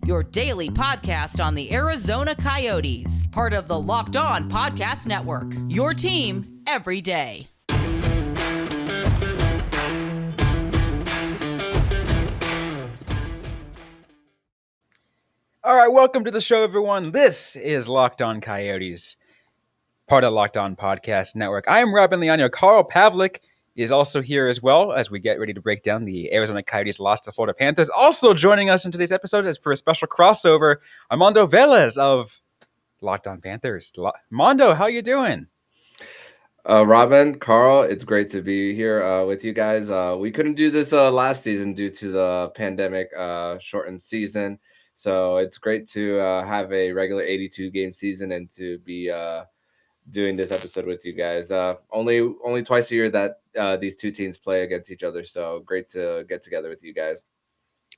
your daily podcast on the Arizona Coyotes, part of the Locked On Podcast Network. Your team every day. All right, welcome to the show, everyone. This is Locked On Coyotes, part of Locked On Podcast Network. I am Robyn and Carl Pavlik is also here as well as we get ready to break down the Arizona Coyotes loss to Florida Panthers. Also joining us in today's episode is for a special crossover, Armando Velez of Locked On Panthers. Armando, how you doing? Robyn, Carl, it's great to be here with you guys. We couldn't do this last season due to the pandemic shortened season. So it's great to have a regular 82 game season and to be doing this episode with you guys. Only twice a year that these two teams play against each other. So great to get together with you guys.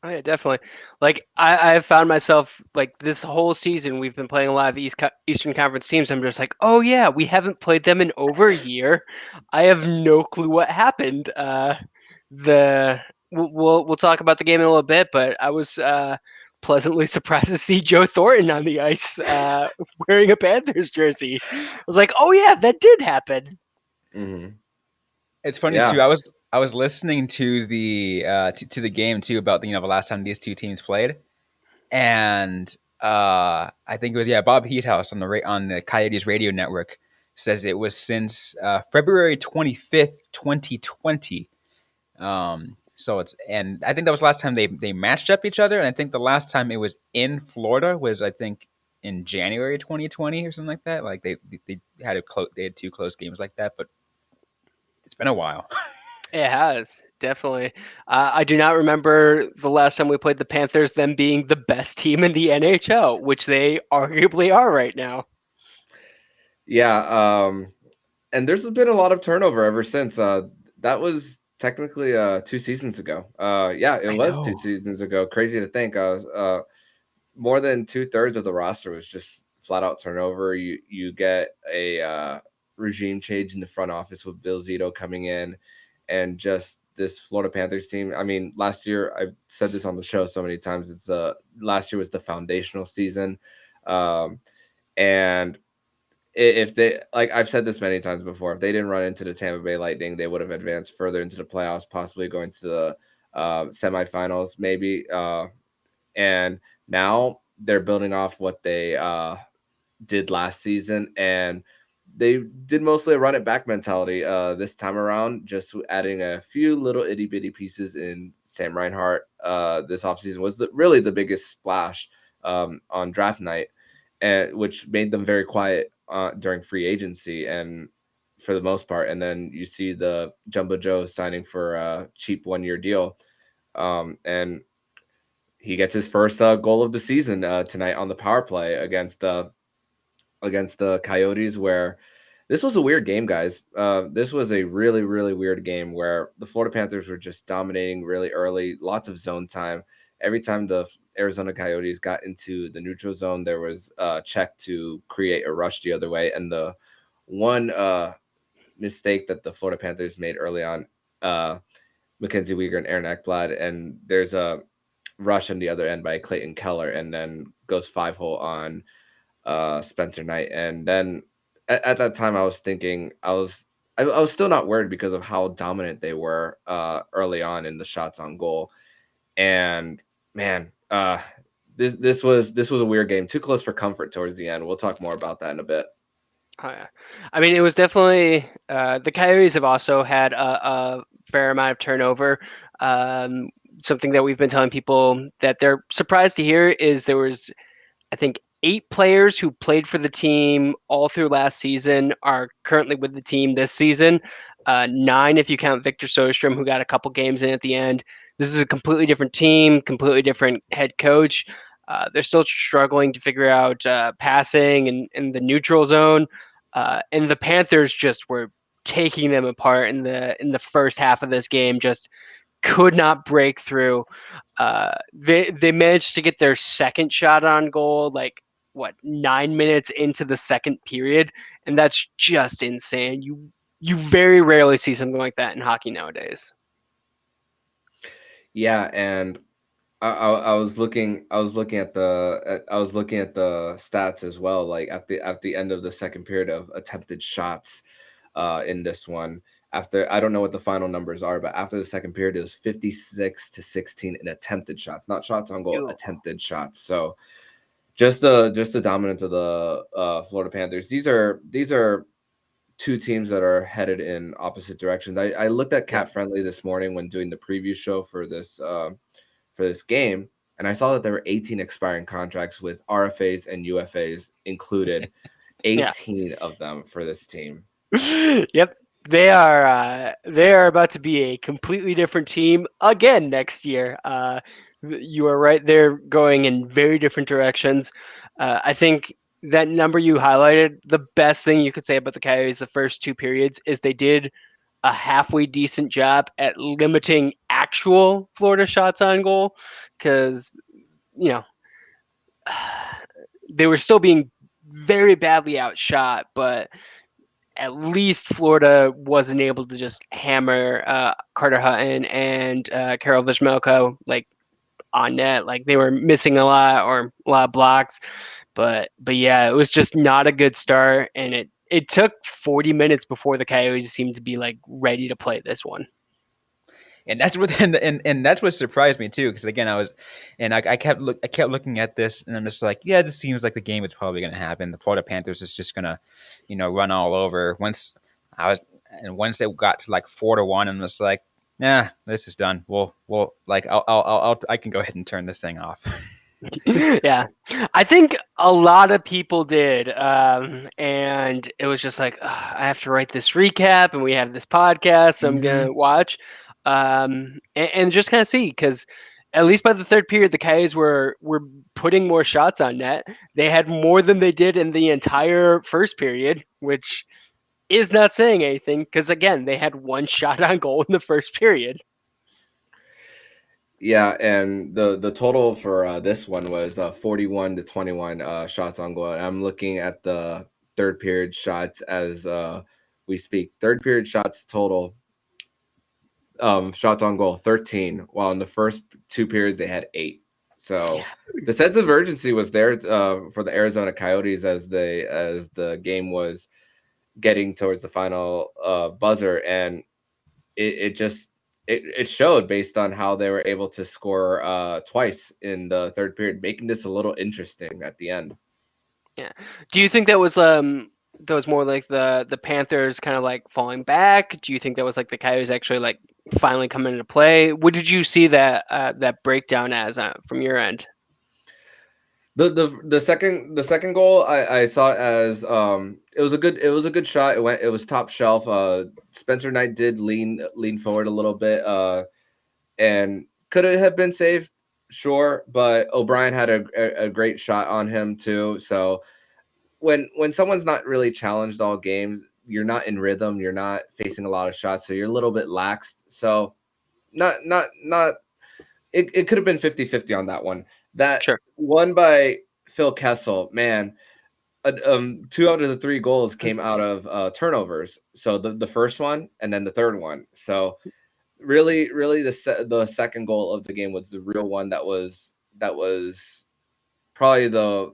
Oh yeah, definitely. Like I've found myself like this whole season we've been playing a lot of Eastern Conference teams. I'm just like, oh yeah, we haven't played them in over a year. I have no clue what happened. We'll talk about the game in a little bit, but I was pleasantly surprised to see Joe Thornton on the ice wearing a Panthers jersey. I was like, oh yeah, that did happen. Mm-hmm. It's funny too. I was listening to the to the game too about the last time these two teams played, and I think it was Bob Heathouse on the Coyotes radio network says it was since February 25th, 2020. So and I think that was the last time they matched up each other, and I think the last time it was in Florida was I think in January 2020 or something like that. Like they had two close games like that, but it's been a while. It has, definitely. I do not remember the last time we played the Panthers, them being the best team in the NHL, which they arguably are right now. Yeah, and there's been a lot of turnover ever since. That was technically 2 seasons ago. It was 2 seasons ago. Crazy to think. More than 2/3 of the roster was just flat out turnover. You get a regime change in the front office with Bill Zito coming in, and just this Florida Panthers team. I mean, last year I said this on the show so many times. It's last year was the foundational season, and if they, like I've said this many times before, if they didn't run into the Tampa Bay Lightning, they would have advanced further into the playoffs, possibly going to the semifinals, maybe. And now they're building off what they did last season, and they did mostly a run it back mentality this time around, just adding a few little itty bitty pieces in Sam Reinhart. This offseason was really the biggest splash on draft night, and which made them very quiet during free agency and for the most part. And then you see the Jumbo Joe signing for a cheap 1-year deal, and he gets his first goal of the season tonight on the power play against the Coyotes, where this was a weird game, guys. This was a really, really weird game where the Florida Panthers were just dominating really early, lots of zone time. Every time the Arizona Coyotes got into the neutral zone, there was a check to create a rush the other way. And the one mistake that the Florida Panthers made early on, Mackenzie Weegar and Aaron Ekblad, and there's a rush on the other end by Clayton Keller, and then goes 5-hole on Spencer Knight. And then at that time I was thinking I was still not worried because of how dominant they were early on in the shots on goal. And man, this was a weird game, too close for comfort towards the end. We'll talk more about that in a bit. Oh, yeah. I mean, it was definitely the Coyotes have also had a fair amount of turnover. Something that we've been telling people that they're surprised to hear is there was, I think, 8 players who played for the team all through last season are currently with the team this season. 9 if you count Victor Soderstrom, who got a couple games in at the end. This is a completely different team, completely different head coach. They're still struggling to figure out passing and in the neutral zone. And the Panthers just were taking them apart in the first half of this game, just could not break through. They managed to get their second shot on goal, 9 minutes into the second period, and that's just insane. You very rarely see something like that in hockey nowadays. Yeah, and I was looking at the stats as well. Like at the end of the second period of attempted shots, in this one. After I don't know what the final numbers are, but after the second period, it was 56-16 in attempted shots, not shots on goal, Ew. attempted shots. So just the dominance of the Florida Panthers. These are two teams that are headed in opposite directions. I looked at Yep. Cat Friendly this morning when doing the preview show for this game, and I saw that there were 18 expiring contracts with RFAs and UFAs included, Yeah. 18 of them for this team. Yep. They are about to be a completely different team again next year. You are right. They're going in very different directions. I think that number you highlighted, the best thing you could say about the Coyotes the first two periods is they did a halfway decent job at limiting actual Florida shots on goal, because you know they were still being very badly outshot, but at least Florida wasn't able to just hammer Carter Hutton and Karol Vizmelko like on net. Like they were missing a lot of blocks. But yeah, it was just not a good start, and it took 40 minutes before the Coyotes seemed to be like ready to play this one. And that's what and that's what surprised me too, because again I kept looking at this, and I'm just like, yeah, this seems like the game is probably going to happen. The Florida Panthers is just gonna, run all over. Once they got to like 4-1, I'm just like, nah, this is done. We'll like I can go ahead and turn this thing off. Yeah, I think a lot of people did, and it was just like, "Ugh, I have to write this recap, and we have this podcast, so I'm Mm-hmm. gonna watch, and just kind of see, because at least by the third period, the Coyotes were putting more shots on net. They had more than they did in the entire first period, which is not saying anything, because again, they had one shot on goal in the first period. Yeah, and the total for this one was 41-21 shots on goal. And I'm looking at the third period shots as we speak. Third period shots total, shots on goal 13, while in the first two periods they had 8. So the sense of urgency was there for the Arizona Coyotes as the game was getting towards the final buzzer, and it showed based on how they were able to score twice in the third period, making this a little interesting at the end. Yeah. Do you think that was more like the Panthers kind of like falling back? Do you think that was like the Coyotes actually like finally coming into play? What did you see that breakdown as from your end? The second goal I saw it as it was a good shot. It was top shelf. Spencer Knight did lean forward a little bit, and could it have been saved? Sure, but O'Brien had a great shot on him too. So when someone's not really challenged all games, you're not in rhythm, you're not facing a lot of shots, so you're a little bit laxed. So not it could have been 50-50 on that one. That Sure. one by Phil Kessel, man, 2 out of the 3 goals came out of turnovers. So the first one and then the third one. So really the second goal of the game was the real one that was probably the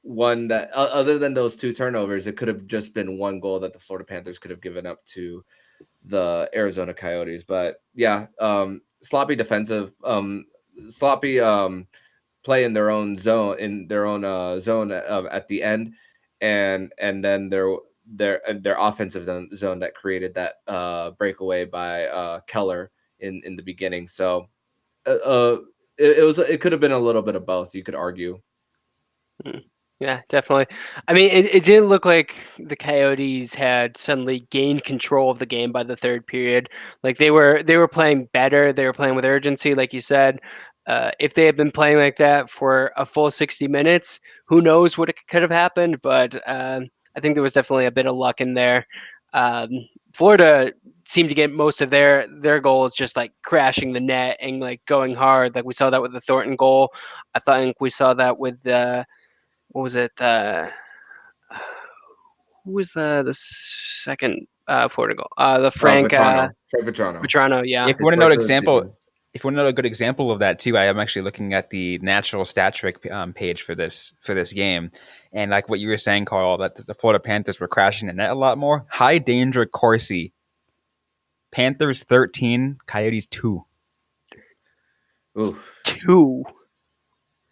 one that other than those 2 turnovers, it could have just been one goal that the Florida Panthers could have given up to the Arizona Coyotes. But yeah, sloppy defensive, sloppy play in their own zone at the end, and then their offensive zone that created that breakaway by Keller in the beginning. So it could have been a little bit of both, you could argue. Mm. Yeah, definitely. I mean, it didn't look like the Coyotes had suddenly gained control of the game by the third period. Like they were playing better. They were playing with urgency, like you said. If they had been playing like that for a full 60 minutes, who knows what it could have happened? But I think there was definitely a bit of luck in there. Um, Florida seemed to get most of their goals just like crashing the net and like going hard. Like we saw that with the Thornton goal. I think we saw that with the what was it? Who was the second Florida goal? The Frank Vetrano. Fred Vetrano. Vetrano. Yeah, If you His want to know an first of the example, season. if you want to know a good example of that too, I am actually looking at the natural stat trick page for this game, and like what you were saying, Carl, that the Florida Panthers were crashing the net a lot more. High danger Corsi, Panthers 13, Coyotes 2. Ooh. 2.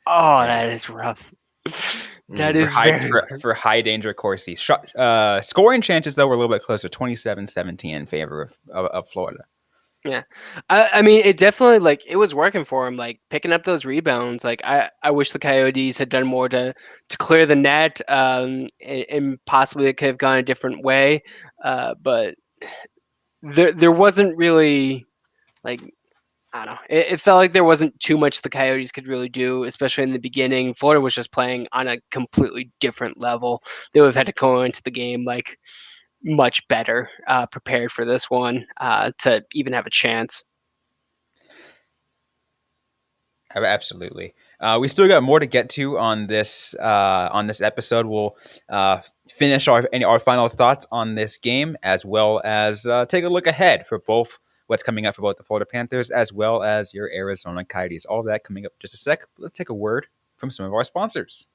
Oh, Yeah, that is rough. That for is high very for high danger Corsi. Scoring chances though were a little bit closer, 27-17 in favor of Florida. Yeah. I mean, it definitely, like, it was working for him, like, picking up those rebounds. Like, I wish the Coyotes had done more to clear the net, and possibly it could have gone a different way. But there wasn't really, like, I don't know. It felt like there wasn't too much the Coyotes could really do, especially in the beginning. Florida was just playing on a completely different level. They would have had to go into the game, like, much better prepared for this one to even have a chance. Absolutely. We still got more to get to on this episode. We'll finish our final thoughts on this game, as well as take a look ahead for both what's coming up for both the Florida Panthers as well as your Arizona Coyotes. All of that coming up in just a sec. Let's take a word from some of our sponsors.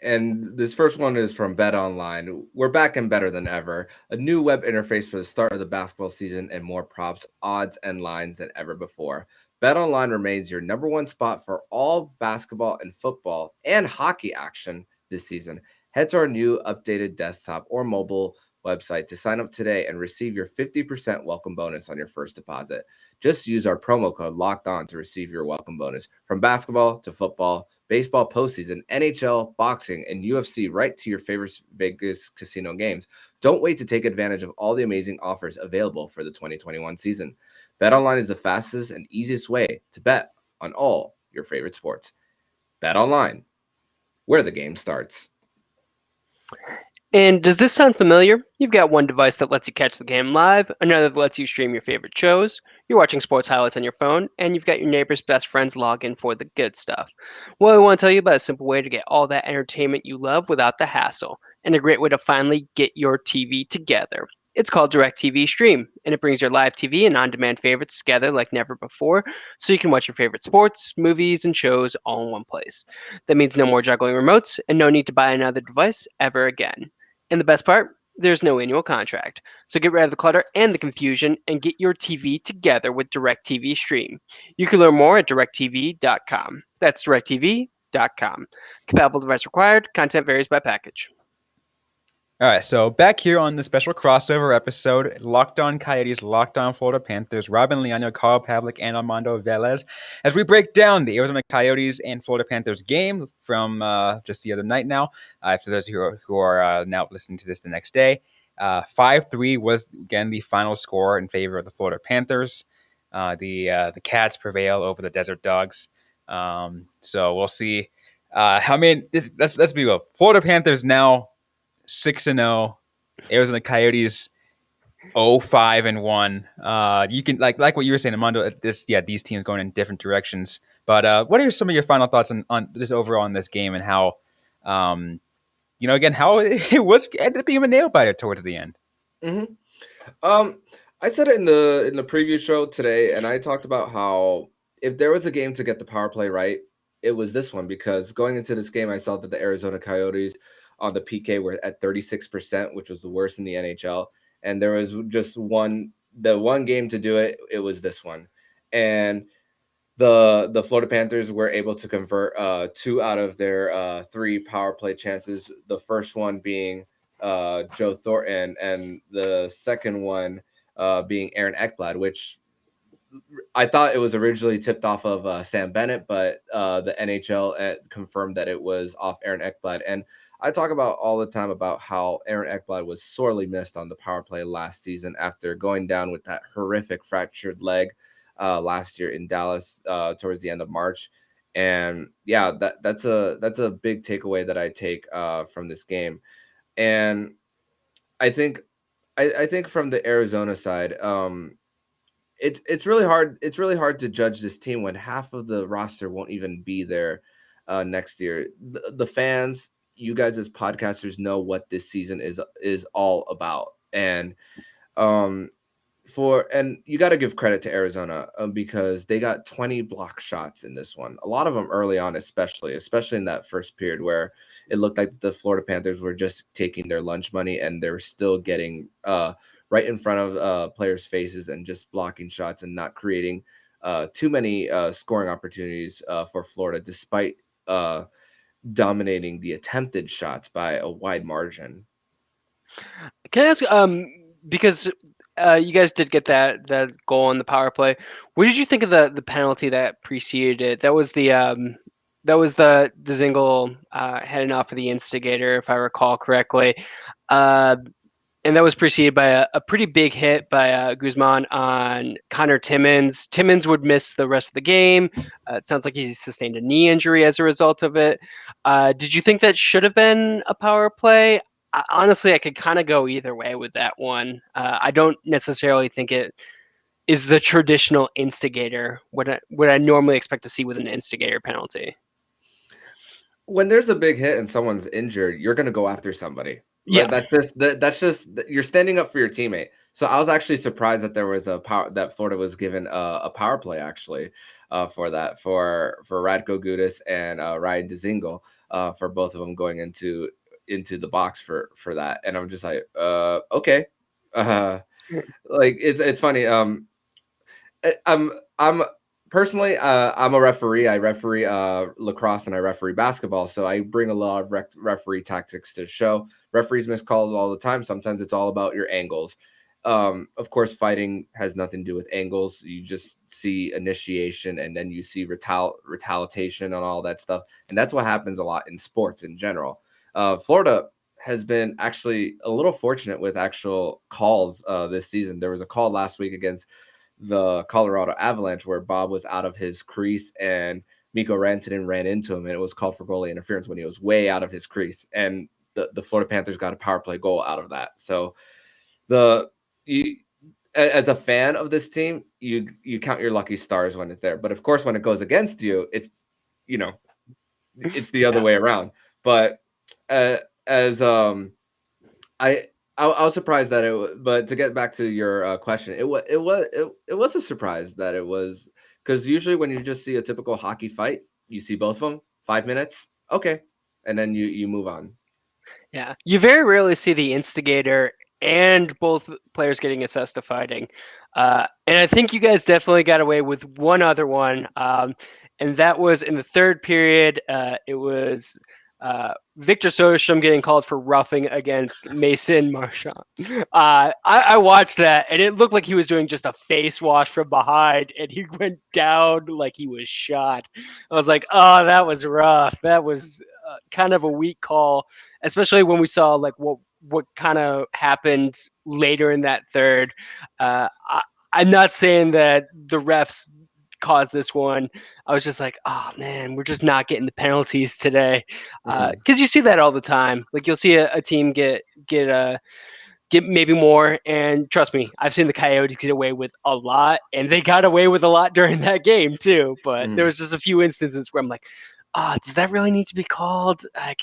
And this first one is from Bet Online. We're back and better than ever. A new web interface for the start of the basketball season and more props, odds, and lines than ever before. Bet Online remains your number one spot for all basketball and football and hockey action this season. Head to our new updated desktop or mobile website to sign up today and receive your 50% welcome bonus on your first deposit. Just use our promo code Locked On to receive your welcome bonus. From basketball to football, baseball postseason, NHL, boxing, and UFC, right to your favorite Vegas casino games. Don't wait to take advantage of all the amazing offers available for the 2021 season. BetOnline is the fastest and easiest way to bet on all your favorite sports. BetOnline, where the game starts. And does this sound familiar? You've got one device that lets you catch the game live, another that lets you stream your favorite shows, you're watching sports highlights on your phone, and you've got your neighbor's best friend's login for the good stuff. Well, I want to tell you about a simple way to get all that entertainment you love without the hassle, and a great way to finally get your TV together. It's called DirecTV Stream, and it brings your live TV and on-demand favorites together like never before, so you can watch your favorite sports, movies, and shows all in one place. That means no more juggling remotes, and no need to buy another device ever again. And the best part, there's no annual contract. So get rid of the clutter and the confusion and get your TV together with DirecTV Stream. You can learn more at directv.com. That's directv.com. Compatible device required. Content varies by package. All right, so back here on the special crossover episode, Locked On Coyotes, Locked On Florida Panthers, Robyn, Leano, Carl Pavlik, and Armando Velez, as we break down the Arizona Coyotes and Florida Panthers game from just the other night now. For those who are now listening to this the next day, 5-3 was, again, the final score in favor of the Florida Panthers. The Cats prevail over the Desert Dogs. So we'll see. I mean, let's be real. Florida Panthers now 6-0. Arizona Coyotes 0-5-1. You can like what you were saying, Armando. These teams going in different directions. But what are some of your final thoughts on this overall in this game and how, again, how it ended up being a nail biter towards the end? Mm-hmm. I said it in the preview show today, and I talked about how if there was a game to get the power play right, it was this one, because going into this game, I saw that the Arizona Coyotes on the PK were at 36%, which was the worst in the NHL. And there was just the one game to do it. It was this one. And the Florida Panthers were able to convert 2 out of their 3 power play chances. The first one being Joe Thornton, and the second one being Aaron Ekblad, which I thought it was originally tipped off of Sam Bennett, but the NHL confirmed that it was off Aaron Ekblad. And I talk about all the time about how Aaron Ekblad was sorely missed on the power play last season after going down with that horrific fractured leg last year in Dallas towards the end of March. And yeah, that's a big takeaway that I take from this game. And I think from the Arizona side, it's really hard. It's really hard to judge this team when half of the roster won't even be there next year. The fans, you guys as podcasters, know what this season is all about, and Florida and you got to give credit to Arizona because they got 20 block shots in this one. A lot of them early on, especially in that first period where it looked like the Florida Panthers were just taking their lunch money and they were still getting right in front of players' faces and just blocking shots and not creating too many scoring opportunities for Florida, despite dominating the attempted shots by a wide margin. Can I ask, because you guys did get that goal on the power play. What did you think of the penalty that preceded it? That was the Dzingel heading off of the instigator, if I recall correctly. And that was preceded by a pretty big hit by Guzman on Connor Timmins. Timmins would miss the rest of the game. It sounds like he sustained a knee injury as a result of it. Did you think that should have been a power play? Honestly, I could kind of go either way with that one. I don't necessarily think it is the traditional instigator, what I normally expect to see with an instigator penalty. When there's a big hit and someone's injured, you're going to go after somebody. Yeah, That's just you're standing up for your teammate. So I was actually surprised that there was that Florida was given a power play actually for Radko Gudas and Ryan Dzingel for both of them going into the box for that. And I'm just like, okay. Like it's funny. I'm personally, I'm a referee. I referee lacrosse and I referee basketball, so I bring a lot of referee tactics to the show. Referees miss calls all the time. Sometimes it's all about your angles. Of course, fighting has nothing to do with angles. You just see initiation, and then you see retaliation and all that stuff, and that's what happens a lot in sports in general. Florida has been actually a little fortunate with actual calls this season. There was a call last week against the Colorado Avalanche where Bob was out of his crease and Mikko Rantanen ran into him, and it was called for goalie interference when he was way out of his crease, and the Florida Panthers got a power play goal out of that. So as a fan of this team, you count your lucky stars when it's there, but of course when it goes against you, it's it's the other way around. But as I was surprised that but to get back to your question, it was a surprise that it was, because usually when you just see a typical hockey fight, you see both of them 5 minutes, okay, and then you move on. yeah. You very rarely see the instigator and both players getting assessed to fighting. And I think you guys definitely got away with one other one. And that was in the third period. It was Victor Soderstrom getting called for roughing against Mason Marchand. I watched that, and it looked like he was doing just a face wash from behind, and he went down like he was shot. I was like, oh, that was rough. That was kind of a weak call, especially when we saw like what kind of happened later in that third. I'm not saying that the refs caused this one. I was just like, oh man, we're just not getting the penalties today, because you see that all the time. Like you'll see a team get maybe more, and trust me, I've seen the Coyotes get away with a lot, and they got away with a lot during that game too. But there was just a few instances where I'm like, oh, does that really need to be called? I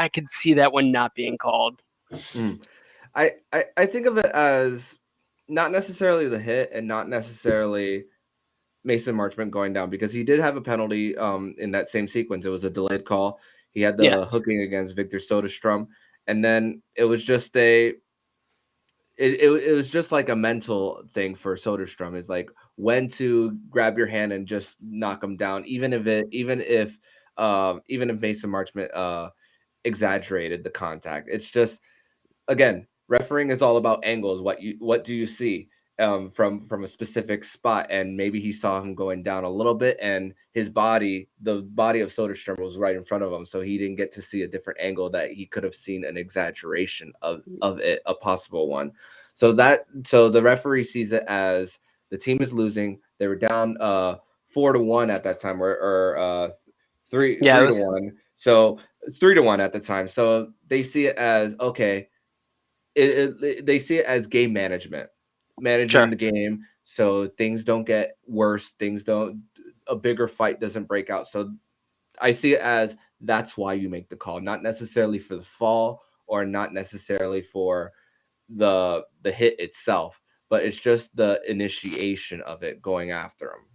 can see that one not being called. I think of it as not necessarily the hit and not necessarily Mason Marchment going down, because he did have a penalty in that same sequence. It was a delayed call. He had the hooking against Victor Soderstrom, and then it was just it was just like a mental thing for Soderstrom, is like when to grab your hand and just knock him down, even if Mason Marchment exaggerated the contact. It's just, again, refereeing is all about angles. What do you see from a specific spot? And maybe he saw him going down a little bit, and the body of Soderstrom was right in front of him, so he didn't get to see a different angle that he could have seen an exaggeration of it, a possible one. So the referee sees it as the team is losing. They were down 4-1 at that time, or 3-1. So it's 3-1 at the time. So they see it as, okay, they see it as game management, managing the game, so things don't get worse, a bigger fight doesn't break out. So I see it as that's why you make the call, not necessarily for the fall or not necessarily for the hit itself, but it's just the initiation of it going after him.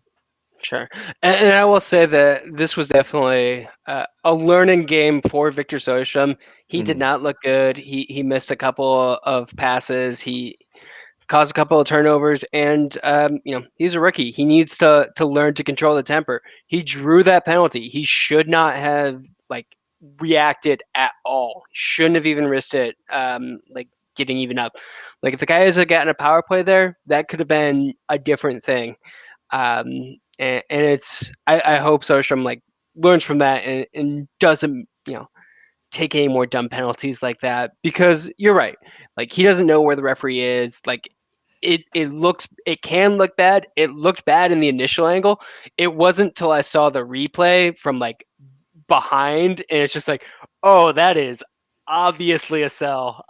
Sure. And I will say that this was definitely a learning game for Victor Soderstrom. He did not look good. He missed a couple of passes. He caused a couple of turnovers, and he's a rookie. He needs to learn to control the temper. He drew that penalty. He should not have reacted at all. Shouldn't have even risked it. Getting even up. Like if the guy had gotten a power play there, that could have been a different thing. And it's I hope Soderstrom learns from that and doesn't take any more dumb penalties like that, because you're right. Like he doesn't know where the referee is. Like it can look bad. It looked bad in the initial angle. It wasn't till I saw the replay from behind, and it's just like, oh, that is obviously a sell.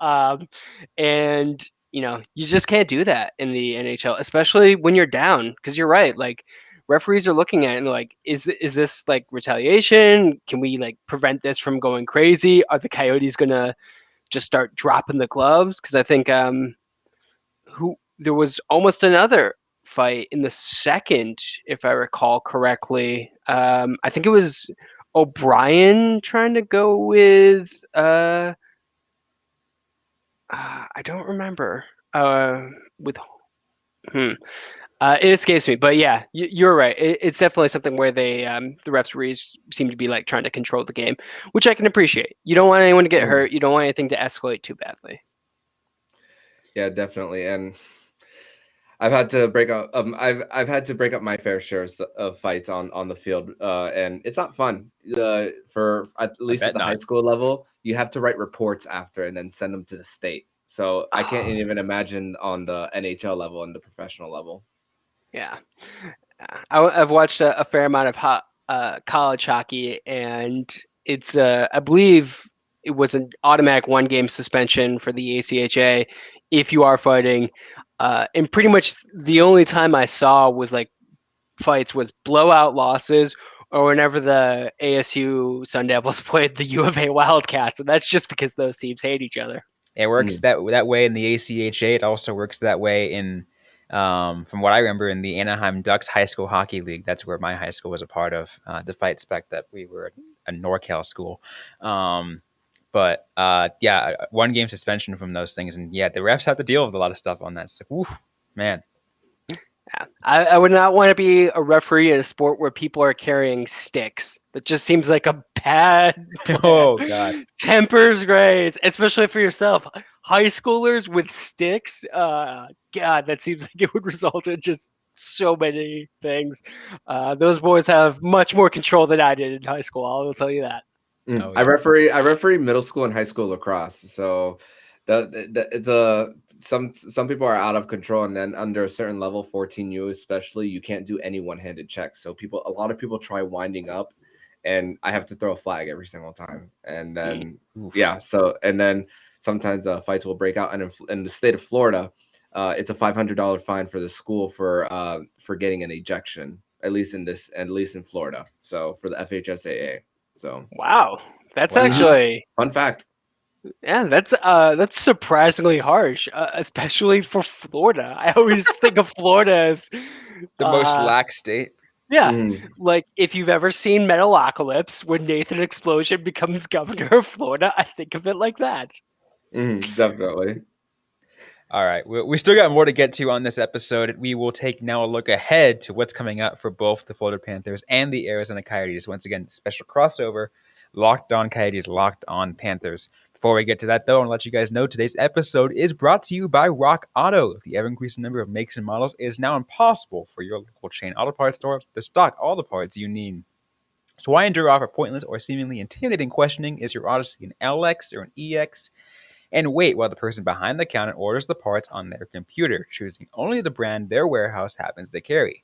And you just can't do that in the NHL, especially when you're down, because you're right. Like referees are looking at it and they're like, is this retaliation? Can we prevent this from going crazy? Are the Coyotes gonna just start dropping the gloves? Because I think there was almost another fight in the second, if I recall correctly. I think it was O'Brien trying to go with I don't remember with it escapes me, but yeah, you're right. It's definitely something where the referees seem to be trying to control the game, which I can appreciate. You don't want anyone to get hurt. You don't want anything to escalate too badly. Yeah, definitely. And I've had to break up. I've had to break up my fair share of fights on the field, and it's not fun. For at least at the high school level, you have to write reports after and then send them to the state. So I can't even imagine on the NHL level and the professional level. Yeah, I've watched a fair amount of college hockey, and it's I believe it was an automatic 1-game suspension for the ACHA if you are fighting. And pretty much the only time I saw was fights was blowout losses, or whenever the ASU Sun Devils played the U of A Wildcats, and that's just because those teams hate each other. It works that way in the ACHA. It also works that way in, from what I remember, in the Anaheim Ducks High School Hockey League. That's where my high school was a part of, despite spec that we were a NorCal school. But 1-game suspension from those things. And yeah, the refs have to deal with a lot of stuff on that. It's like, woof, man. Yeah. I would not want to be a referee in a sport where people are carrying sticks. That just seems like a bad plan. Oh, God. Tempers raised, especially for yourself. High schoolers with sticks, God, that seems like it would result in just so many things. Those boys have much more control than I did in high school. I will tell you that. Oh, yeah. I referee middle school and high school lacrosse. So it's some people are out of control, and then under a certain level, 14U especially, you can't do any one-handed checks. So a lot of people try winding up, and I have to throw a flag every single time. And then and then sometimes fights will break out. And in the state of Florida, it's a $500 fine for the school for getting an ejection. At least in Florida. So for the FHSAA. So wow, that's actually fun fact. Yeah, that's surprisingly harsh, especially for Florida. I always think of Florida as the most lax state. Yeah, like if you've ever seen Metalocalypse, when Nathan Explosion becomes governor of Florida, I think of it like that. Definitely. All right, we still got more to get to on this episode. We will take now a look ahead to what's coming up for both the Florida Panthers and the Arizona Coyotes. Once again, special crossover, Locked On Coyotes, Locked On Panthers. Before we get to that, though, I want to let you guys know today's episode is brought to you by Rock Auto. The ever-increasing number of makes and models is now impossible for your local chain auto parts store to stock all the parts you need. So why endure offer pointless or seemingly intimidating questioning? Is your Odyssey an LX or an EX? And wait while the person behind the counter orders the parts on their computer, choosing only the brand their warehouse happens to carry.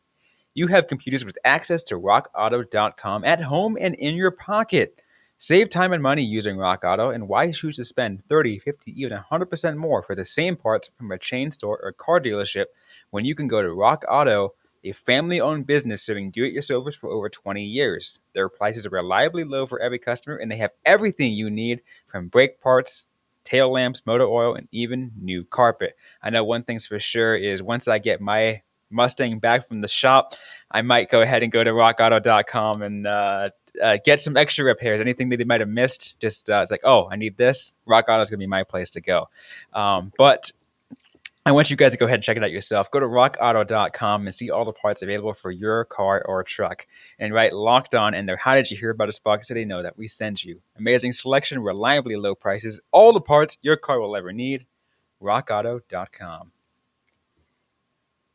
You have computers with access to rockauto.com at home and in your pocket. Save time and money using Rock Auto, and why choose to spend 30, 50, even 100% more for the same parts from a chain store or car dealership when you can go to Rock Auto, a family-owned business serving do-it-yourselfers for over 20 years. Their prices are reliably low for every customer, and they have everything you need from brake parts tail lamps, motor oil, and even new carpet. I know one thing's for sure is once I get my Mustang back from the shop, I might go ahead and go to rockauto.com and get some extra repairs. Anything that they might have missed, just it's like, oh, I need this. Rock Auto is going to be my place to go. But I want you guys to go ahead and check it out yourself. Go to rockauto.com and see all the parts available for your car or truck. And write Locked On in there. How did you hear about us box so they know that we sent you? Amazing selection, reliably low prices, all the parts your car will ever need. rockauto.com.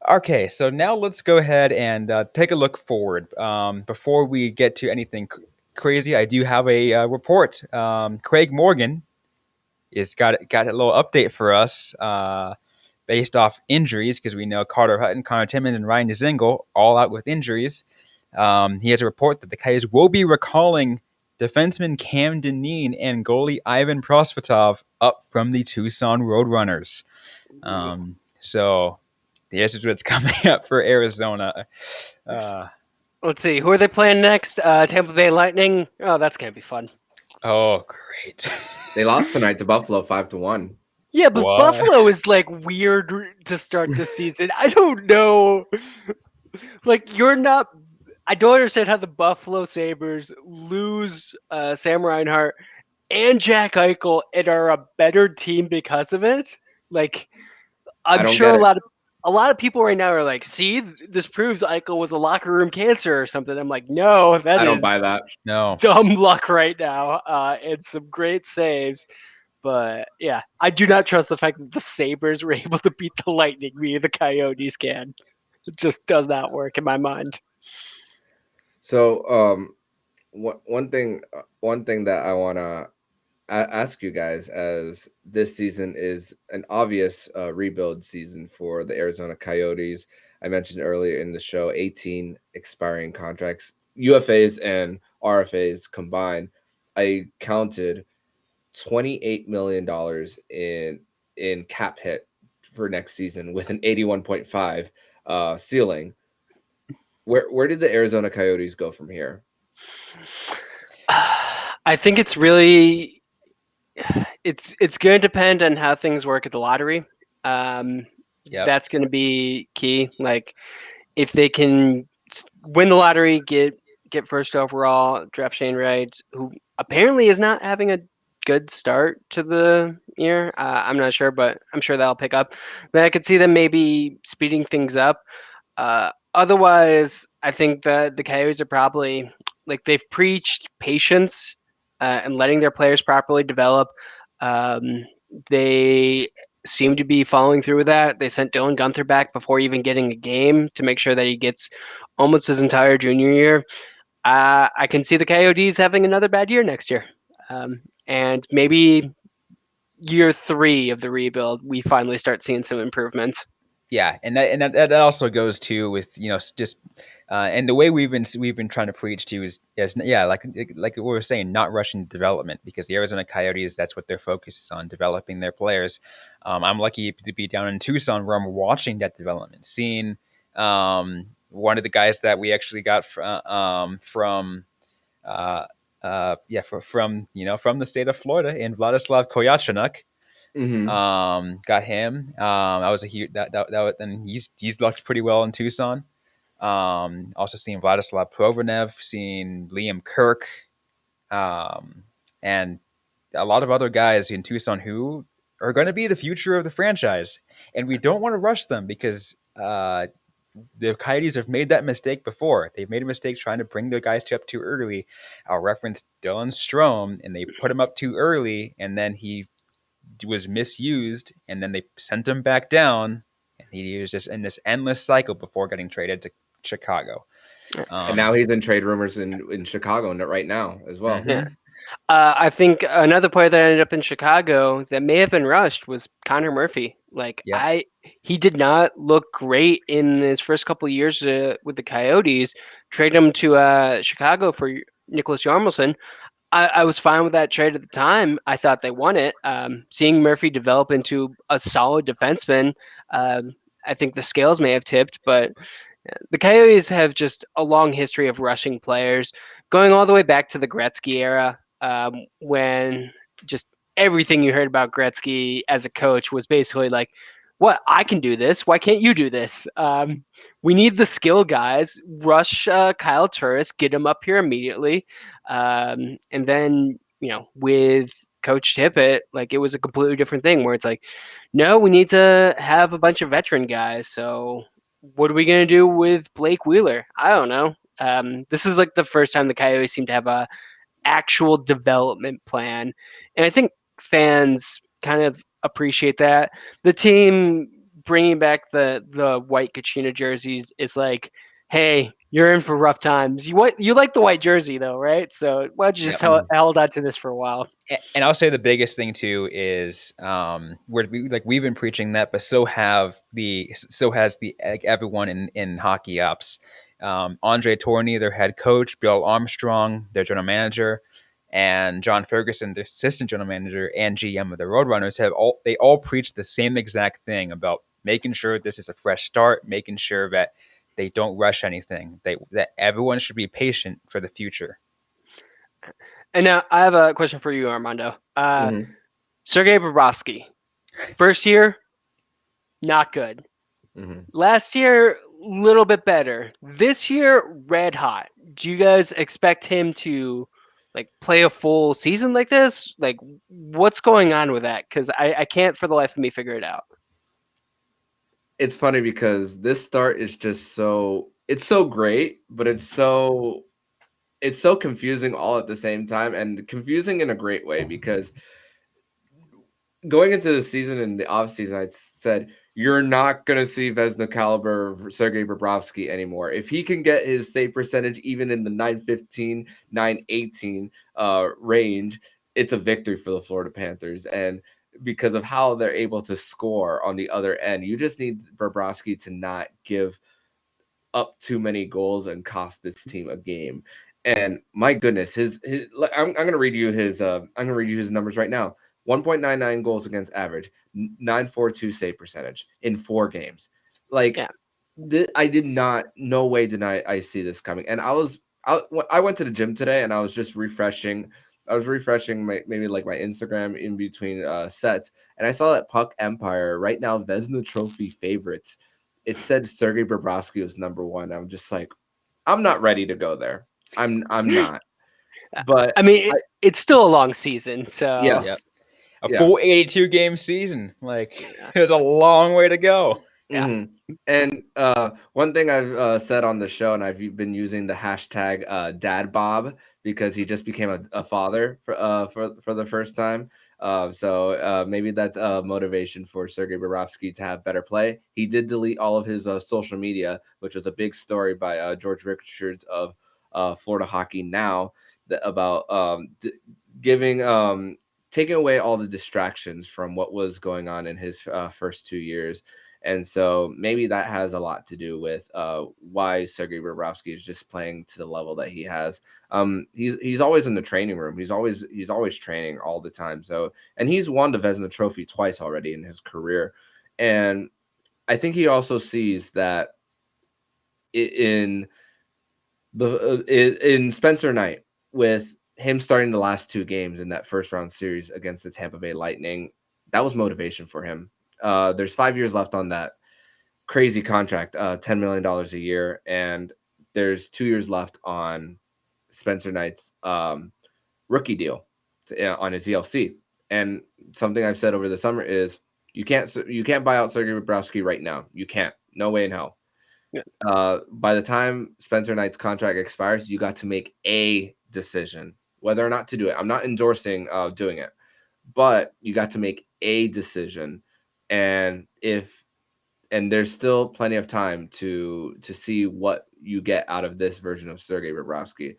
Okay, so now let's go ahead and take a look forward. Before we get to anything crazy, I do have a report. Craig Morgan is got a little update for us. Based off injuries, because we know Carter Hutton, Connor Timmins, and Ryan Dzingel all out with injuries. He has a report that the Coyotes will be recalling defenseman Cam Dineen and goalie Ivan Prosvetov up from the Tucson Roadrunners. So this is what's coming up for Arizona. Let's see. Who are they playing next? Tampa Bay Lightning. Oh, that's going to be fun. Oh, great. They lost tonight to Buffalo 5-1. Yeah, but What? Buffalo is like weird to start the season. I don't know. Like, you're not. I don't understand how the Buffalo Sabres lose Sam Reinhart and Jack Eichel and are a better team because of it. Like, I I'm don't sure get it. a lot of people right now are like, "See, this proves Eichel was a locker room cancer or something." I'm like, no, that I don't buy is that. No. dumb luck right now, and some great saves. But yeah, I do not trust the fact that the Sabres were able to beat the Lightning via the Coyotes can. It just does not work in my mind. So, one thing that I want to ask you guys, as this season is an obvious rebuild season for the Arizona Coyotes. I mentioned earlier in the show 18 expiring contracts, UFAs and RFAs combined. I counted $28 million in cap hit for next season with an 81.5 ceiling. Where did the Arizona Coyotes go from here? I think it's really it's going to depend on how things work at the lottery. Um, Yep. that's going to be key. Like if they can win the lottery, get first overall, draft Shane Wright, who apparently is not having a good start to the year. I'm not sure, but I'm sure that'll pick up. Then I could see them maybe speeding things up. Otherwise, I think that the Coyotes are probably like they've preached patience and letting their players properly develop. Um, they seem to be following through with that. They sent Dylan Gunther back before even getting a game to make sure that he gets almost his entire junior year. I can see the Coyotes having another bad year next year, and maybe year 3 of the rebuild, we finally start seeing some improvements. Yeah, and that also goes to with just and the way we've been trying to preach to is yeah, like we were saying, not rushing development, because the Arizona Coyotes, that's what their focus is on, developing their players. I'm lucky to be down in Tucson where I'm watching that development, seeing one of the guys that we actually got from from the state of Florida, in Vladislav Koyachunuk. Mm-hmm. Got him. That was a huge that and he's looked pretty well in Tucson. Also seeing Vladislav Provornev, seeing Liam Kirk, and a lot of other guys in Tucson who are going to be the future of the franchise, and we don't want to rush them because the Coyotes have made that mistake before. They've made a mistake trying to bring their guys up too early. I'll reference Dylan Strome, and they put him up too early, and then he was misused, and then they sent him back down, and he was just in this endless cycle before getting traded to Chicago. And now he's in trade rumors in Chicago right now as well. Mm-hmm. Yeah. I think another player that ended up in Chicago that may have been rushed was Connor Murphy. Like Yep. he did not look great in his first couple of years with the Coyotes. Trade him to Chicago for Nicholas Yarmelson. I was fine with that trade at the time. I thought they won it. Seeing Murphy develop into a solid defenseman, I think the scales may have tipped, but the Coyotes have just a long history of rushing players, going all the way back to the Gretzky era, when just everything you heard about Gretzky as a coach was basically like, what, I can do this. Why can't you do this? We need the skill guys. Rush Kyle Turris, get him up here immediately. And then, with Coach Tippett, like it was a completely different thing where it's like, no, we need to have a bunch of veteran guys. So what are we going to do with Blake Wheeler? I don't know. This is like the first time the Coyotes seem to have a actual development plan. And I think fans kind of appreciate that. The team bringing back the white Kachina jerseys is like, hey, you're in for rough times. You like the white jersey though, right? So why don't you just held on to this for a while? And I'll say the biggest thing too is we've been preaching that, but so has everyone in hockey ops. Andre Tourney, their head coach, Bill Armstrong, their general manager, and John Ferguson, their assistant general manager and GM of the Roadrunners, they all preach the same exact thing about making sure this is a fresh start, making sure that they don't rush anything, that everyone should be patient for the future. And now I have a question for you, Armando. Sergei Bobrovsky, first year, not good. Last year, little bit better. This year, red hot. Do you guys expect him to like play a full season like this? Like, what's going on with that? Because I can't for the life of me figure it out. It's funny because this start is just so great, but it's so confusing all at the same time, and confusing in a great way, because going into the season and the offseason, I said, you're not going to see Vezina caliber Sergei Bobrovsky anymore. If he can get his save percentage even in the 915, 918 range, it's a victory for the Florida Panthers. And because of how they're able to score on the other end, you just need Bobrovsky to not give up too many goals and cost this team a game. And my goodness, I'm going to read you his numbers right now. 1.99 goals against average, 942 save percentage in 4 games. Like, I did not, no way did I see this coming. And I went to the gym today and I was just refreshing. I was refreshing maybe like my Instagram in between sets, and I saw that Puck Empire right now, Vezina Trophy favorites. It said Sergei Bobrovsky was number 1. I'm just like, I'm not ready to go there. I'm not. But I mean, it's still a long season, so yes. A full 82 game season. Like, there's a long way to go. And one thing I've said on the show, and I've been using the hashtag Dad Bob, because he just became a father for the first time. So maybe that's motivation for Sergei Bobrovsky to have better play. He did delete all of his social media, which was a big story by George Richards of Florida Hockey Now, about taking away all the distractions from what was going on in his first 2 years. And so maybe that has a lot to do with why Sergei Bobrovsky is just playing to the level that he has. He's always in the training room. He's always training all the time. So, and he's won the Vezina Trophy twice already in his career. And I think he also sees that in Spencer Knight, with him starting the last 2 games in that first round series against the Tampa Bay Lightning, that was motivation for him. There's 5 years left on that crazy contract, $10 million a year, and there's 2 years left on Spencer Knight's rookie deal on his ELC. And something I've said over the summer is you can't buy out Sergei Bobrovsky right now. You can't. No way in hell. By the time Spencer Knight's contract expires, you got to make a decision whether or not to do it. I'm not endorsing doing it, but you got to make a decision. And there's still plenty of time to see what you get out of this version of Sergei Bobrovsky.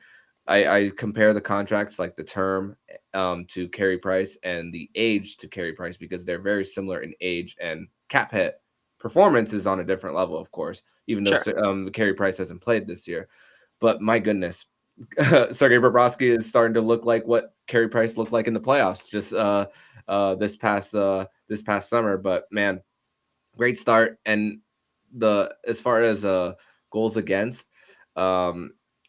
I compare the contracts, like the term to Carey Price and the age to Carey Price, because they're very similar in age, and cap hit performance is on a different level, of course, even though Carey Price hasn't played this year. But my goodness, Sergei Bobrovsky is starting to look like what Carey Price looked like in the playoffs just this past summer. But man, great start. And as far as goals against,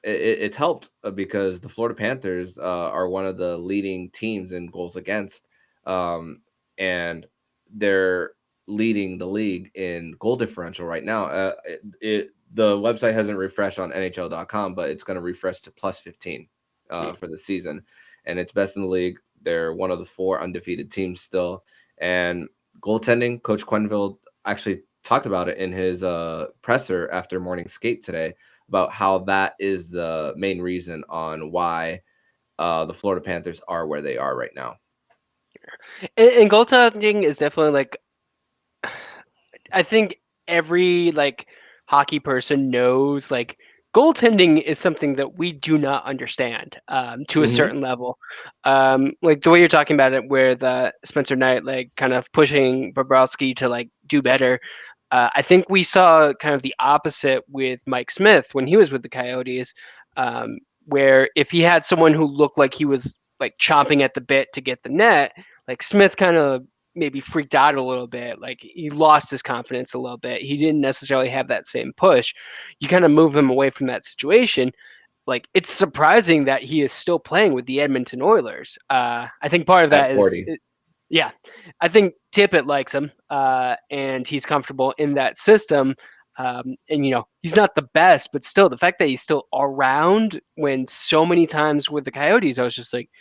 it's helped because the Florida Panthers are one of the leading teams in goals against and they're leading the league in goal differential right now. The website hasn't refreshed on NHL.com, but it's going to refresh to plus 15 for the season, and it's best in the league. They're one of the 4 undefeated teams still, and goaltending. Coach Quenneville actually talked about it in his presser after morning skate today about how that is the main reason on why the Florida Panthers are where they are right now. And goaltending is definitely like, I think every like hockey person knows like goaltending is something that we do not understand to a certain level. Like the way you're talking about it, where the Spencer Knight like kind of pushing Bobrovsky to like do better. I think we saw kind of the opposite with Mike Smith when he was with the Coyotes, where if he had someone who looked like he was like chomping at the bit to get the net, like Smith kind of maybe freaked out a little bit. Like he lost his confidence a little bit. He didn't necessarily have that same push. You kind of move him away from that situation. Like it's surprising that he is still playing with the Edmonton Oilers. I think part of that At is, 40. yeah, I think Tippett likes him, and he's comfortable in that system. And he's not the best, but still, the fact that he's still around when so many times with the Coyotes, I was just like,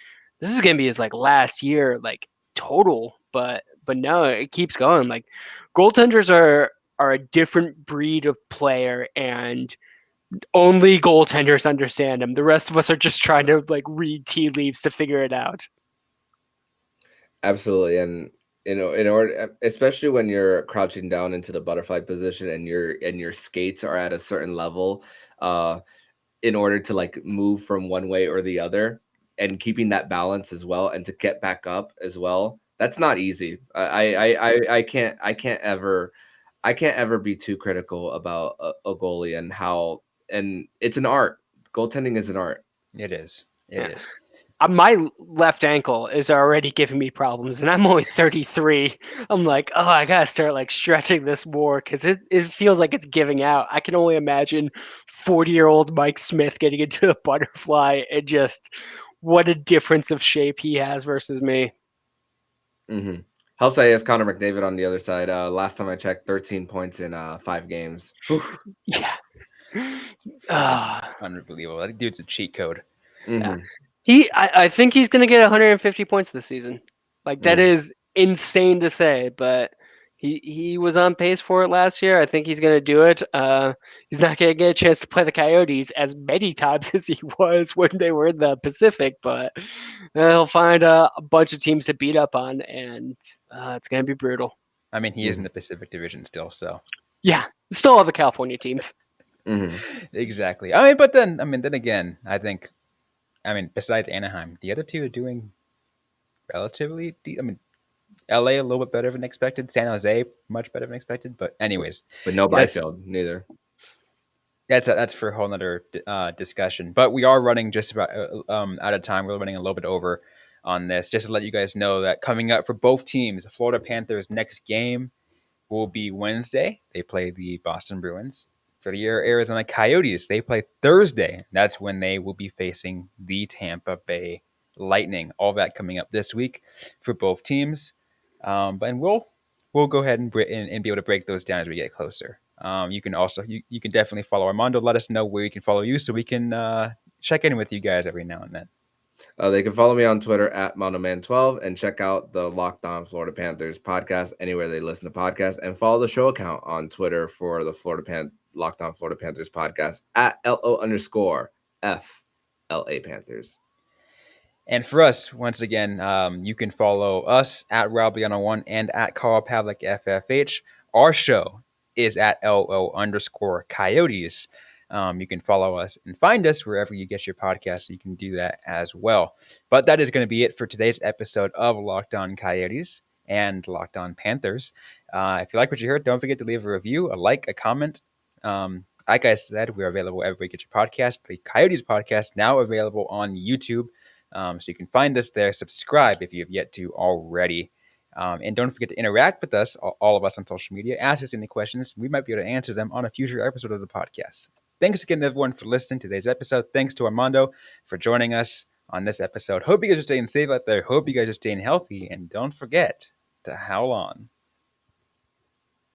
this is gonna be his like last year, like total. But no, it keeps going. Like goaltenders are a different breed of player, and only goaltenders understand them. The rest of us are just trying to like read tea leaves to figure it out. Absolutely. And in order, especially when you're crouching down into the butterfly position and your skates are at a certain level, in order to like move from one way or the other and keeping that balance as well and to get back up as well, that's not easy. I can't ever be too critical about a goalie and how, and it's an art. Goaltending is an art. It is. It Yeah. is. My left ankle is already giving me problems, and I'm only 33. I'm like, oh, I gotta start like stretching this more because it feels like it's giving out. I can only imagine 40-year-old Mike Smith getting into a butterfly and just what a difference of shape he has versus me. Mm-hmm. Helps I has Connor McDavid on the other side. Last time I checked, 13 points in 5 games. Whew. Yeah. Fucking unbelievable. That dude's a cheat code. Yeah. Mm-hmm. I think he's gonna get 150 points this season. Like that is insane to say, but he was on pace for it last year. I think he's gonna do it. He's not gonna get a chance to play the Coyotes as many times as he was when they were in the Pacific, but he'll find a bunch of teams to beat up on, and it's gonna be brutal. I mean, he is in the Pacific Division still, so Yeah, still all the California teams. Mm-hmm. exactly. Then again, besides Anaheim, the other two are doing relatively. LA a little bit better than expected. San Jose much better than expected. But anyways, But no that's Byfield, neither. that's for a whole nother discussion. But we are running just about out of time. We're running a little bit over on this. Just to let you guys know that coming up for both teams, the Florida Panthers' next game will be Wednesday. They play the Boston Bruins. For the Arizona Coyotes, they play Thursday. That's when they will be facing the Tampa Bay Lightning. All that coming up this week for both teams. And we'll go ahead and be able to break those down as we get closer. You can also you can definitely follow Armando. Let us know where you can follow you so we can check in with you guys every now and then. They can follow me on Twitter at MondoMan12 and check out the Locked On Florida Panthers podcast anywhere they listen to podcasts, and follow the show account on Twitter for the Locked On Florida Panthers podcast at LO_FLA Panthers. And for us, once again, you can follow us at RobLeon01 and at Carl Pavlik FFH. Our show is at LO_Coyotes. You can follow us and find us wherever you get your podcasts. So you can do that as well. But that is going to be it for today's episode of Locked On Coyotes and Locked On Panthers. If you like what you heard, don't forget to leave a review, a like, a comment. Like I said, we're available wherever you get your podcast. The Coyotes podcast now available on YouTube. So you can find us there. Subscribe if you have yet to already. And don't forget to interact with us, all of us on social media. Ask us any questions. We might be able to answer them on a future episode of the podcast. Thanks again, everyone, for listening to today's episode. Thanks to Armando for joining us. on this episode. Hope you guys are staying safe out there. Hope you guys are staying healthy. And don't forget to howl on.